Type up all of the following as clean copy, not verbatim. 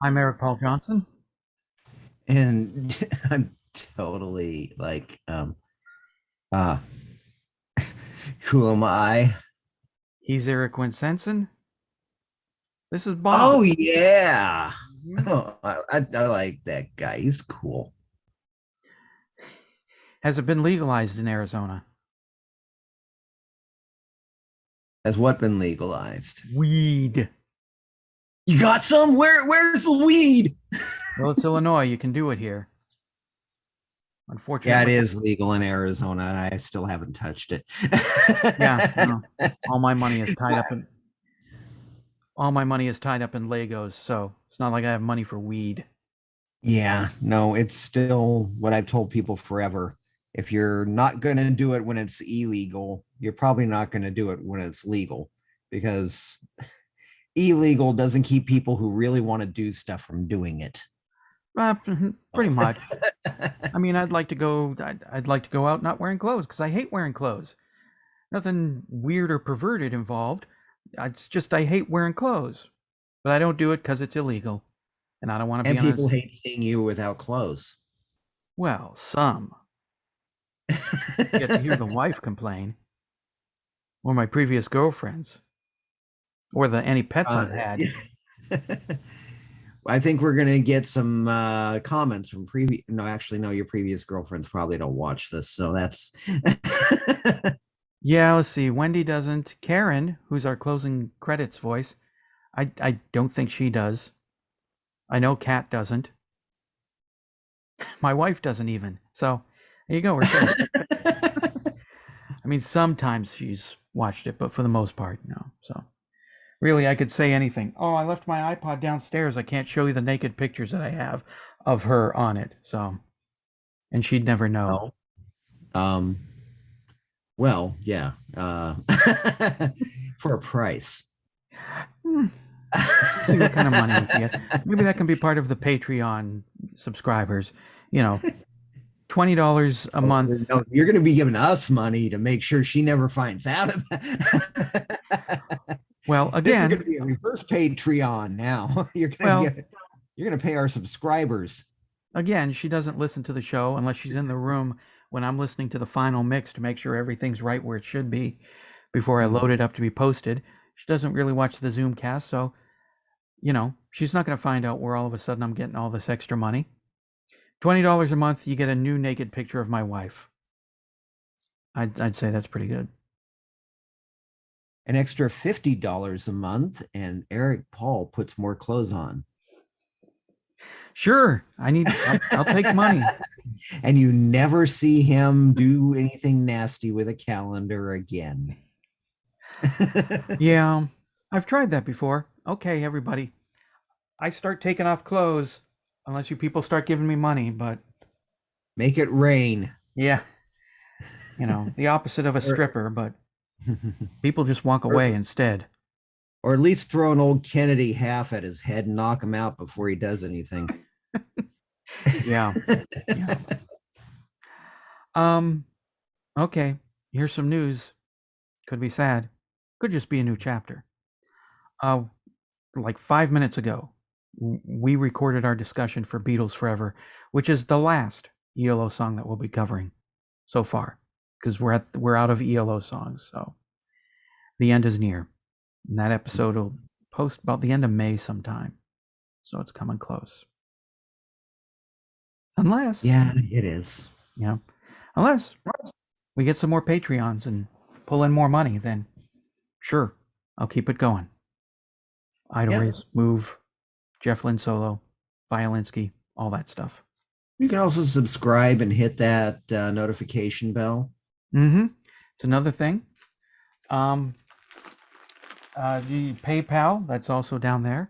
I'm Eric Paul Johnson. And I'm totally uh who am I? He's Eric Wincentsen. This is Bob. Oh yeah. Mhm. Oh, I like that guy. He's cool. Has it been legalized in Arizona? Has what been legalized? Weed. You got some? Where's the weed? Well, it's Illinois. You can do it here. Yeah, it Unfortunately, is legal in Arizona, and I still haven't touched it. yeah. No, all my money is tied up in all my money is tied up in Legos, so it's not like I have money for weed. Yeah, no, it's still what I've told people forever. If you're not going to do it when it's illegal, you're probably not going to do it when it's legal because illegal doesn't keep people who really want to do stuff from doing it. Pretty much. I mean, I'd like to go out not wearing clothes because I hate wearing clothes. Nothing weird or perverted involved. It's just I hate wearing clothes, but I don't do it because it's illegal, and I don't want to be And on people this. hate seeing you without clothes. Well, some. You get to hear the wife complain, or my previous girlfriends, or the any pets I've had. Yeah. I think we're gonna get some comments from previous. No, actually, no. Your previous girlfriends probably don't watch this, so that's. Yeah, let's see. Wendy doesn't. Karen, who's our closing credits voice, I don't think she does. I know Kat doesn't. My wife doesn't even. So there you go. We're safe. I mean, sometimes she's watched it, but for the most part, no. So really, I could say anything. Oh, I left my iPod downstairs. I can't show you the naked pictures that I have of her on it. So, and she'd never know. No. Um. Well, yeah. For a price. Hmm, see what kind of money we can get. Maybe that can be part of the Patreon subscribers. You know, $20 a Oh, month. no, you're going to be giving us money to make sure she never finds out about Well, this is going again, to be a reverse Patreon now. well, You're going to pay our subscribers. again, she doesn't listen to the show unless she's in the room when I'm listening to the final mix to make sure everything's right where it should be before I load it up to be posted. She doesn't really watch the Zoomcast, so she's not going to find out where all of a sudden I'm getting all this extra money. $20 a month, you get a new naked picture of my wife. I'd say that's pretty good. An extra $50 a month, and Eric Paul puts more clothes on. Sure, I'll take money. And you never see him do anything nasty with a calendar again. Yeah, I've tried that before. Okay, everybody, I start taking off clothes unless you people start giving me money. But Make it rain. yeah, the opposite of a or, stripper, but people just walk away or instead. or at least throw an old Kennedy half at his head and knock him out before he does anything. Yeah, yeah. Um, okay, here's some news. Could be sad. Could just be a new chapter. Uh, like 5 minutes ago, we recorded our discussion for Beatles Forever, which is the last ELO song that we'll be covering so far, because we're out of ELO songs, so the end is near. And that episode will post about the end of May sometime, so it's coming close. Unless, Yeah, it is. you know, unless we get some more Patreons and pull in more money, then sure, I'll keep it going. Idle Yep. Race, Move, Jeff Lynne solo, Violinski, all that stuff. You can also subscribe and hit that notification bell. Mm-hmm. It's another thing. Um, the PayPal, that's also down there.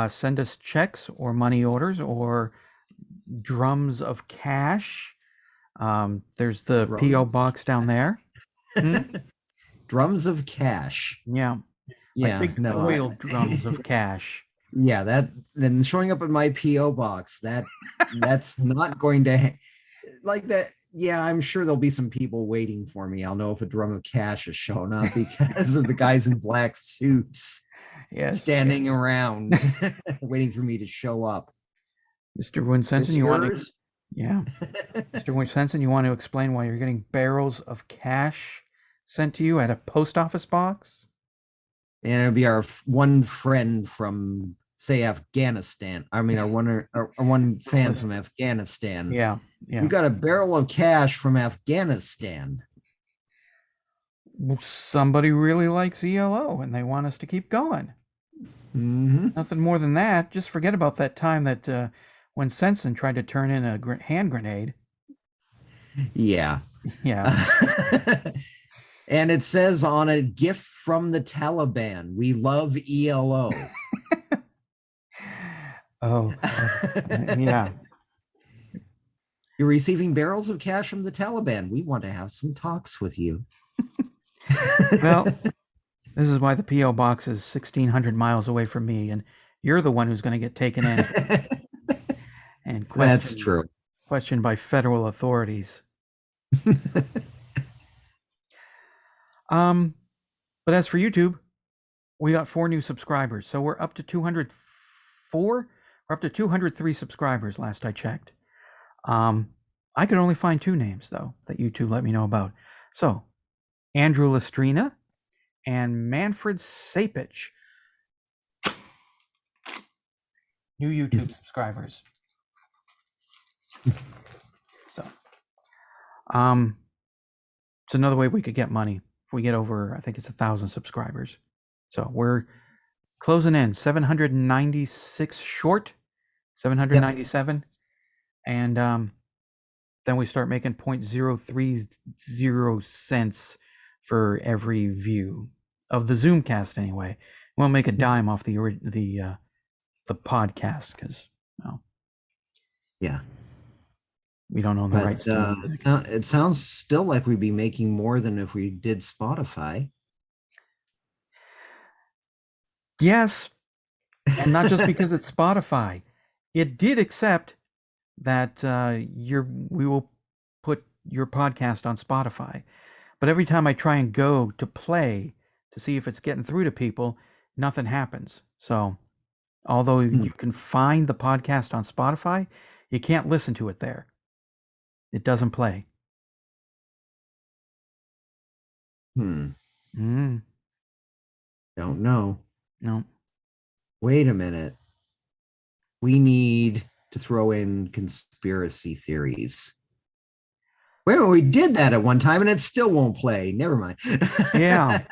Send us checks or money orders or drums of cash. There's the P.O. Drum. box down there. Hmm? Drums of cash. Yeah, like Yeah, big no, oil drums of cash. yeah, that then showing up in my PO box, that's not going to like that. Yeah, I'm sure there'll be some people waiting for me. I'll know if a drum of cash has shown up because of the guys in black suits. Yes. standing around waiting for me to show up. Mr. Wincentsen, It's you want to, yours. yeah. Mr. Wincentsen, you want to explain why you're getting barrels of cash sent to you at a post office box? And it'll be our one friend from, say, Afghanistan. I mean, our one fan from Afghanistan. Yeah, We yeah. got a barrel of cash from Afghanistan. Well, somebody really likes ELO and they want us to keep going. Hmm. Nothing more than that. Just forget about that time that when Sensen tried to turn in a hand grenade. Yeah. Yeah. And it says on a gift from the Taliban, we love ELO. Oh, yeah. You're receiving barrels of cash from the Taliban. We want to have some talks with you. Well, this is why the P.O. box is 1,600 miles away from me, and you're the one who's going to get taken in and That's questioned true. questioned by federal authorities. Um, but as for YouTube, we got 4 new subscribers, so we're up to 204. We're up to 203 subscribers last I checked. I could only find 2 names though that YouTube let me know about. So Andrew Lestrina and Manfred Sapich, new YouTube subscribers. So, it's another way we could get money if we get over, I think it's 1,000 subscribers. So we're closing in 796 short, 797, and then we start making 0.030 cents for every view of the Zoomcast. Anyway, we won't make a dime off the podcast because well, Yeah. we don't own the But rights to the music. it sounds still like we'd be making more than if we did Spotify. Yes, and not just because it's Spotify. It did accept that we will put your podcast on Spotify. But every time I try and go to play to see if it's getting through to people, nothing happens. So, although you can find the podcast on Spotify, you can't listen to it there. It doesn't play. Hmm. Mm, Don't know. no. Wait a minute. We need to throw in conspiracy theories. Well, we did that at one time and it still won't play. Never mind. Yeah.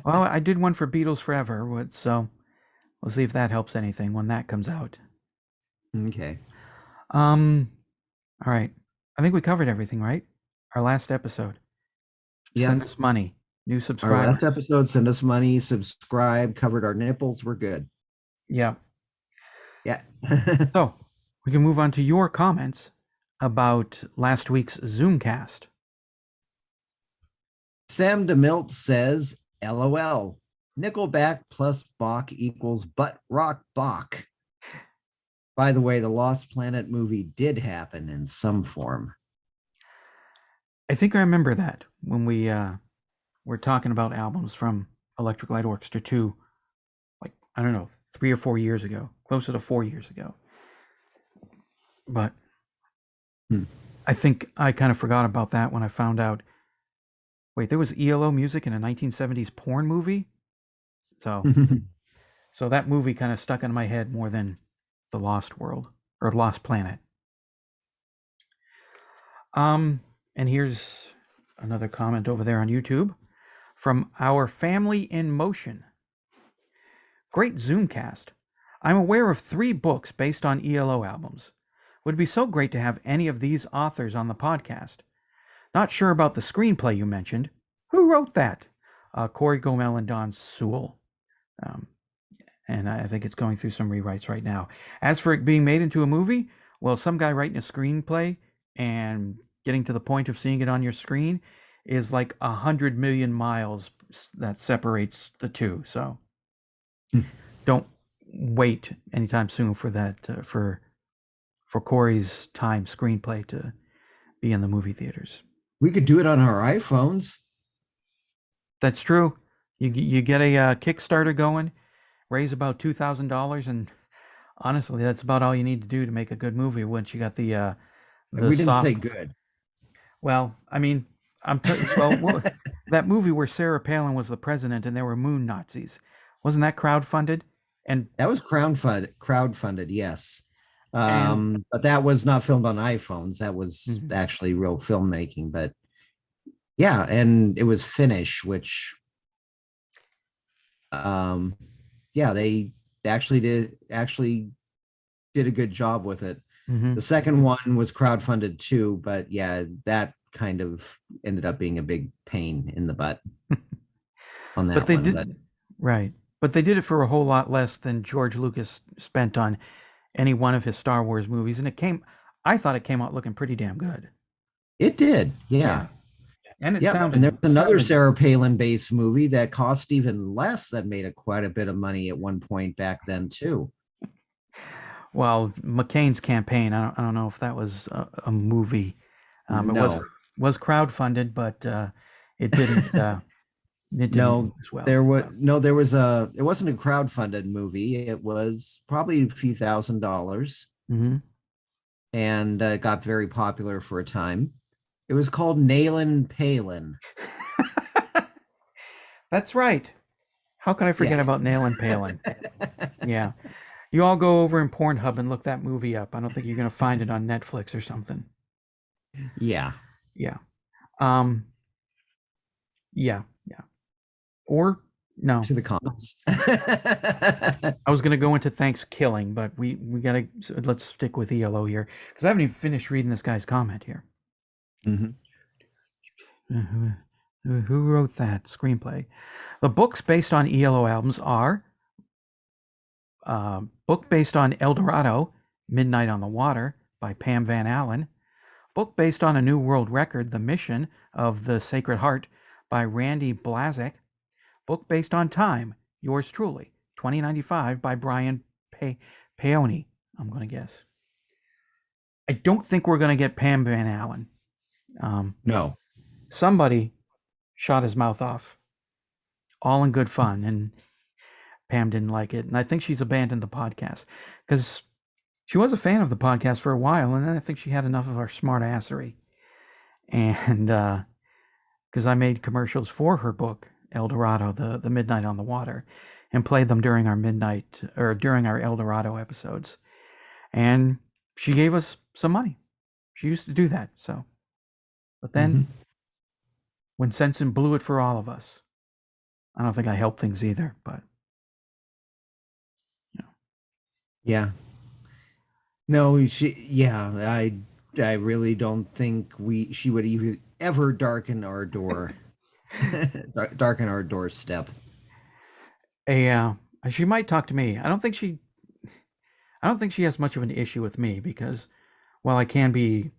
Well, I did one for Beatles Forever, so we'll see if that helps anything when that comes out. Okay. All right. I think we covered everything, right? Our last episode. Yeah. Send us money. New Our subscribers. last episode, send us money, subscribe, covered our nipples. We're good. Yeah. Yeah. So we can move on to your comments about last week's Zoomcast. Sam DeMilt says, LOL. Nickelback plus Bach equals butt rock Bach. By the way, the Lost Planet movie did happen in some form. I think I remember that when we were talking about albums from Electric Light Orchestra 2, like, I don't know, 3 or 4 years ago, closer to 4 years ago. But I think I kind of forgot about that when I found out, wait, there was ELO music in a 1970s porn movie? So that movie kind of stuck in my head more than The Lost World or Lost Planet. And here's another comment over there on YouTube from Our Family in Motion. Great Zoomcast. I'm aware of 3 books based on ELO albums. Would be so great to have any of these authors on the podcast. Not sure about the screenplay you mentioned. Who wrote that? Corey Gomel and Don Sewell. And I think it's going through some rewrites right now. As for it being made into a movie, well, some guy writing a screenplay and getting to the point of seeing it on your screen is like 100 million miles that separates the two. So don't wait anytime soon for that for Corey's time screenplay to be in the movie theaters. We could do it on our iPhones. That's true. You get a Kickstarter going, raise about $2,000, and honestly, that's about all you need to do to make a good movie once you got the We didn't say soft. good. Well, I mean, that movie where Sarah Palin was the president and there were moon Nazis, wasn't that crowdfunded? And That was crowdfunded, yes. and But that was not filmed on iPhones. That was mhm, actually real filmmaking. But yeah, and it was Finnish, which um yeah, they actually did a good job with it. The mhm. second one was crowdfunded too, but yeah, that kind of ended up being a big pain in the butt on But that they one. But did right. But they did it for a whole lot less than George Lucas spent on any one of his Star Wars movies, and I thought it came out looking pretty damn good. it did, yeah. Yeah, and it Yep. And there's sounded. another Sarah Palin based movie that cost even less that made quite a bit of money at one point back then too. Well, McCain's campaign. I don't know if that was a movie. It No, was crowdfunded, but it didn't do no, as well. there was it wasn't a crowdfunded movie. It was probably a few $1,000s Hmm. and got very popular for a time. It was called Nailin' Palin. That's right. How can I Yeah. forget about Nail and Palin? Yeah. You all go over in Pornhub and look that movie up. I don't think you're going to find it on Netflix or something. Yeah. Yeah. Um, yeah. Yeah. Or no. To the comments. I was going to go into Thanksgiving, but we got to let's stick with ELO here because I haven't even finished reading this guy's comment here. Mhm. Who wrote that screenplay? The books based on ELO albums are book based on El Dorado, Midnight on the Water by Pam Van Allen, book based on a New World Record, The Mission of the Sacred Heart by Randy Blazek, book based on Time, Yours Truly, 2095 by Brian Paoni, I'm going to guess. I don't think we're going to get Pam Van Allen. Um, No. somebody shot his mouth off, all in good fun, and Pam didn't like it. And I think she's abandoned the podcast because she was a fan of the podcast for a while, and then I think she had enough of our smart assery. And because I made commercials for her book, El Dorado, the Midnight on the Water, and played them during our El Dorado episodes. And she gave us some money. She used to do that. So, but then Mhm. Wincentsen blew it for all of us. I don't think I helped things either, but you know. Yeah. No, I really don't think she would even ever darken our door. Darken our doorstep. She might talk to me. I don't think she has much of an issue with me because while I can be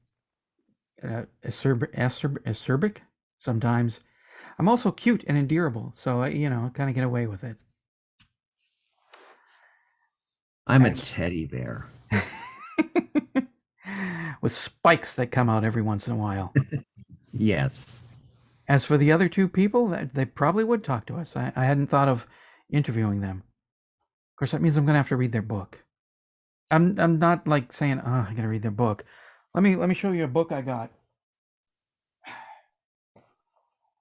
acerbic sometimes, I'm also cute and endearable. So I kind of get away with it. I'm a As teddy bear. with spikes that come out every once in a while. Yes. As for the other two people, they probably would talk to us. I hadn't thought of interviewing them. Of course, that means I'm going to have to read their book. I'm not like saying, oh, I got to read their book. Let me show you a book I got.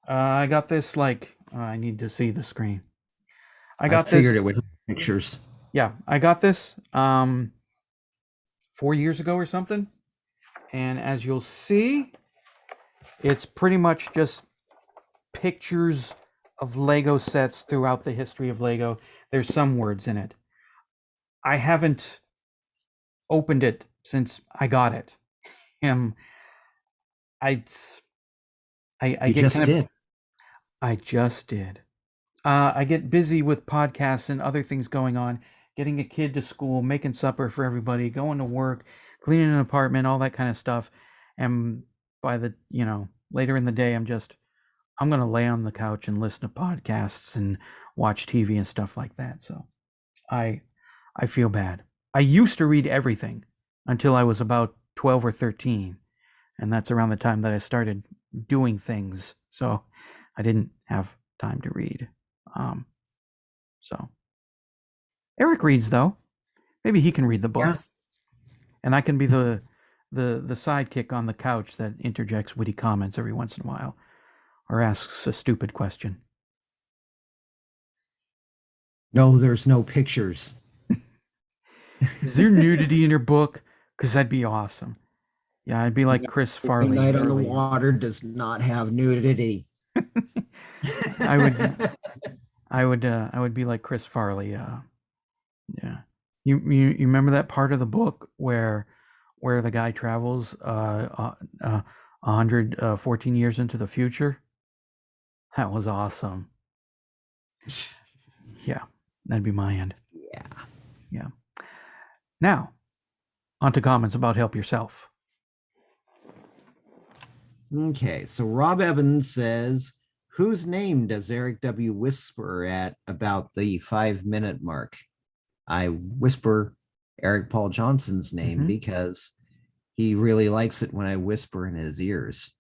I got this I need to see the screen. I I got figured it this. with pictures. Yeah, I got this 4 years ago or something. And as you'll see, it's pretty much just pictures of Lego sets throughout the history of Lego. There's some words in it. I haven't opened it since I got it. Um, I I You get just kind of did. I just did. I get busy with podcasts and other things going on, getting a kid to school, making supper for everybody, going to work, cleaning an apartment, all that kind of stuff. And by later in the day, I'm going to lay on the couch and listen to podcasts and watch TV and stuff like that. So I, I feel bad. I used to read everything until I was about 12 or 13. And that's around the time that I started doing things. So I didn't have time to read. Um, so Eric reads though. Maybe he can read the Yeah. books, and I can be the sidekick on the couch that interjects witty comments every once in a while, or asks a stupid question. No, there's no pictures. Is there nudity in your book? Because that'd be awesome. Yeah, I'd be like Chris Farley. Night on the Water does not have nudity. I would, I would be like Chris Farley. Yeah, you remember that part of the book where the guy travels 114 years into the future? That was awesome. Yeah, that'd be my end. Yeah. Yeah. Now, on to comments about Help Yourself. Okay, so Rob Evans says, whose name does Eric W. whisper at about the 5-minute mark? I whisper Eric Paul Johnson's name because he really likes it when I whisper in his ears.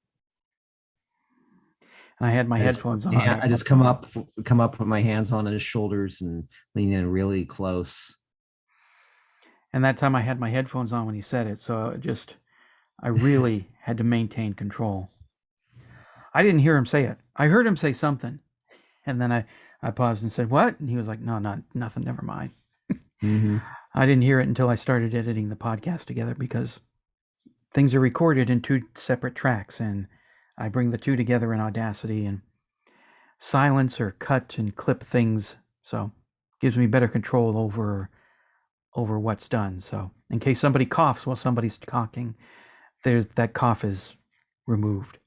And I had my headphones on. I just come up with my hands on his shoulders and lean in really close. And that time I had my headphones on when he said it, so I really had to maintain control. I didn't hear him say it. I heard him say something, and then I paused and said, "What?" And he was like, "No, nothing. Never mind." I didn't hear it until I started editing the podcast together because things are recorded in 2 separate tracks, and I bring the 2 together in Audacity and silence or cut and clip things, so it gives me better control over what's done. So in case somebody coughs while somebody's talking, that cough is removed.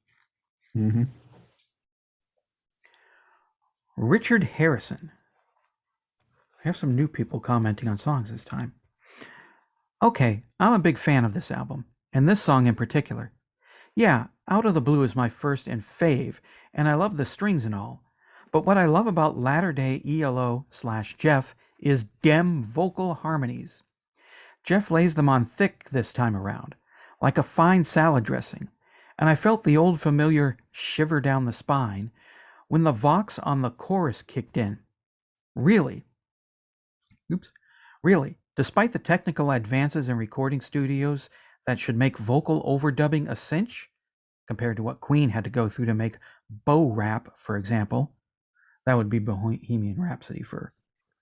Richard Harrison. I have some new people commenting on songs this time. Okay, I'm a big fan of this album, and this song in particular. Yeah, Out of the Blue is my first and fave, and I love the strings and all. But what I love about latter-day ELO/Jeff is dem vocal harmonies. Jeff lays them on thick this time around, like a fine salad dressing, and I felt the old familiar shiver down the spine when the vox on the chorus kicked in. Really, despite the technical advances in recording studios that should make vocal overdubbing a cinch, compared to what Queen had to go through to make Bo rap, for example, that would be Bohemian Rhapsody for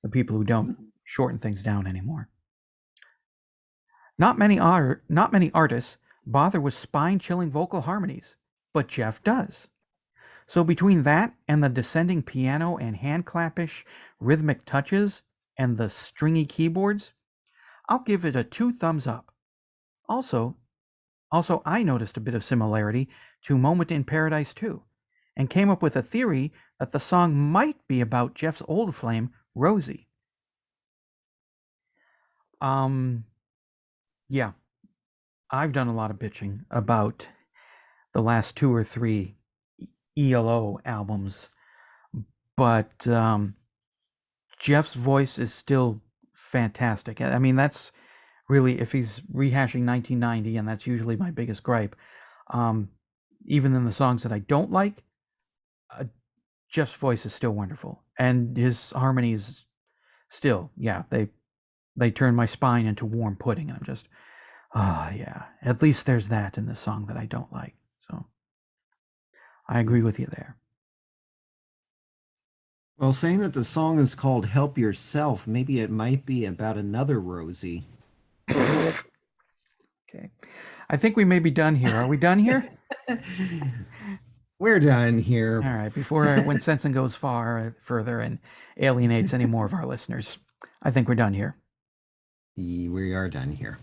the people who don't shorten things down anymore. Not many artists bother with spine-chilling vocal harmonies, but Jeff does. So between that and the descending piano and hand-clappish rhythmic touches and the stringy keyboards, I'll give it a 2 thumbs up. Also, I noticed a bit of similarity to Moment in Paradise too, and came up with a theory that the song might be about Jeff's old flame, Rosie. Yeah, I've done a lot of bitching about the last 2 or 3 ELO albums, but Jeff's voice is still fantastic. I mean, that's really, if he's rehashing 1990, and that's usually my biggest gripe, even in the songs that I don't like, Jeff's voice is still wonderful, and his harmonies still, yeah, they turn my spine into warm pudding, and I'm just, yeah, at least there's that in the song that I don't like. So I agree with you there. Well, saying that the song is called Help Yourself, maybe it might be about another Rosie. Okay. I think we may be done here. Are we done here? We're done here. All right. Before Wincentsen goes further and alienates any more of our listeners, I think we're done here. We are done here.